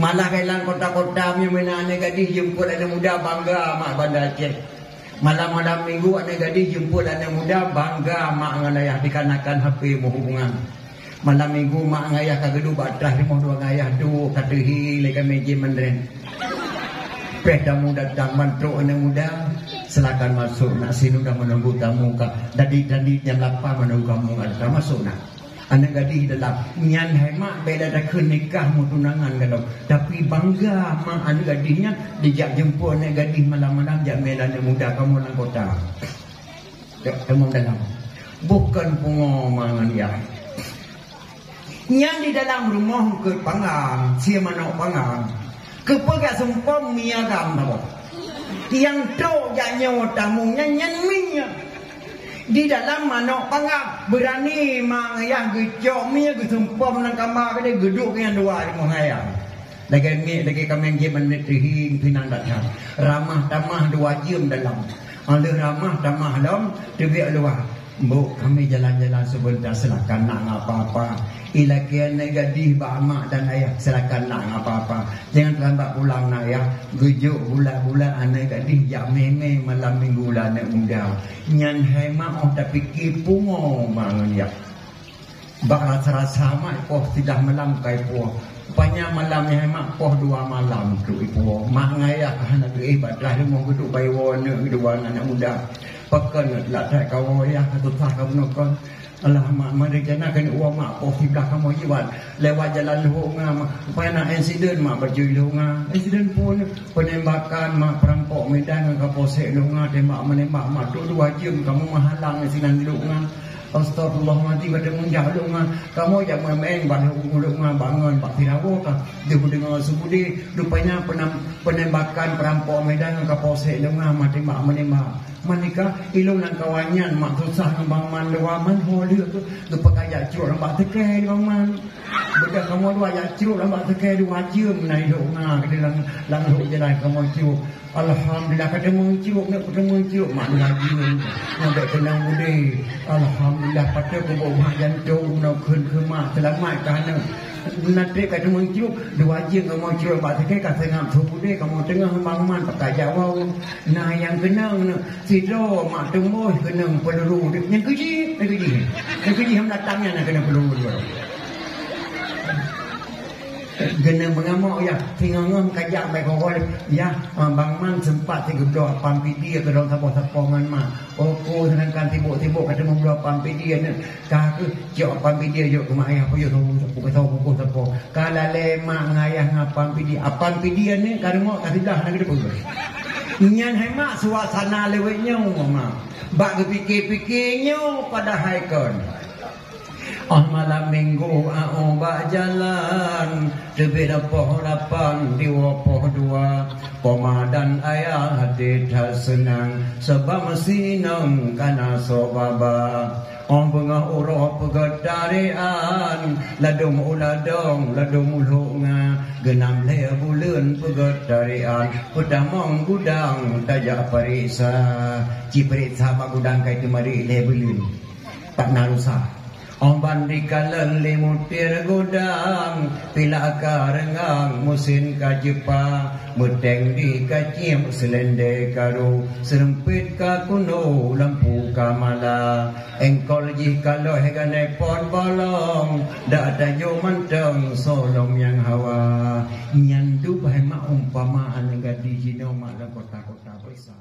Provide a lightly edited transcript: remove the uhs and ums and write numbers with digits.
Malah kelang kota-kota punya mana anak gadis jemput anak muda bangga mak Banda Aceh. Malam-malam minggu anak gadis jemput anak muda bangga mak dengan ayah dikarenakan HP berhubungan. Malam minggu mak dengan ayah kagedu batrah di dua ayah du katihi lekan meja mendren. Peda muda datang mantruk anak muda silakan masuk nak sini dah menunggu tamu kak. Tadi jam 8 menunggu kamu ada masuk nak. Anak gadis dalam nyan hai mak beda dah ke nikah mau tunangan kalau tapi bangga mak anak gadisnya dijak jemput anak gadis malam-malam jak medan anak muda kamu dalam kota. Kamu dalam bukan pengomongan ya. Nyan di dalam rumah ke pangang sia manok pangang ke pegak sempom miagam apa yang tok jak nyawa tamu nyan minyak di dalam manok pangang berani mak ayah gejok mia gesempom nang kamar ke geduk yang dua di mengayang lagi kami ngi menetihi pinang datang ramah tamah dua jam dalam oleh ramah tamah dalam debi luar bu kami jalan-jalan sebentar silakan nak apa-apa ilakian gadis mak dan ayah silakan nak apa-apa jangan terlambat pulang nak ayah gejuk bulan-bulan anak gadis jak meme malam minggu lah anak muda nyan hai mak tapi kipungo mangan ya bak rasa-rasa mak poh tidak malam kai poh banyak malam hai mak poh 2 malam tu ipo mak ngayah anak tu badrah dia mau duduk bayi warna dua anak muda pakan lah tak kau ya tu tak kau nokon Allah mak mereka nak kena uang mak poh di belakang kamu jiwan lewat jalan lunga mak supaya nak insiden mak berjui lunga insiden pun penembakan mak perampok medan ke posek lunga tembak menembak mak tu 2 jam kamu menghalang sinan lunga astagfirullah mati pada munjak lunga kamu jangan main bahu lunga bangun pak tirawo kan dia dengar sebudi rupanya penembakan perampok medan ke posek lunga mak tembak menembak manika ilung nang kawanyan mak susah ngembang man lewaman holir tu lepas ajak curuk lambat tekai lewaman beda kamu dua ajak curuk lambat tekai 2 jam naik lunga ke dalam languk jalan kamu curuk alhamdulillah ketemu curuk nak ketemu curuk mak lagi nak tenang budi alhamdulillah pada ko bawa jantung nak ke mak selamat kerana nanti kat muncul 2 jam kamu curut bak tekai kat tengah tu bude kamu tengah bangun pakai jawau nah yang kenang sido mak tembus kenang peluru yang keji ham datangnya nak kena peluru dua kena mengamuk ya tinggal kajak baik kau ya bang man sempat tiga doa pampi dia ke dalam saponan mak oko sedangkan tibuk-tibuk kata mau doa pampi dia ni kah ke jok pampi dia jok ke mak ayah apa jok tahu sapo kalau lemak ngayah ngapampi dia ni kalau mau kasih dah nak depan nyan hai mak suasana lewetnya mak bak kepikir-pikirnya pada haikon malam minggu bak jalan terbeda pohon lapan di poh 2 pemadan ayah hati tak senang sebab mesinang kana sobaba bengah uroh pegetarian ladung uladong ladung ulunga genam le bulan pegetarian pedamong gudang tajak parisa ciperiksa mak gudang kai kemari le bulun tak narusa bandikalan limutir gudang pila karengang musin kajepa muteng di kacim selende karu serempit ka kuno lampu kamala engkol jika loh gane pon bolong dak ada jo manteng solong yang hawa nyandu bahai mak umpamaan gadis jino mak kota-kota besar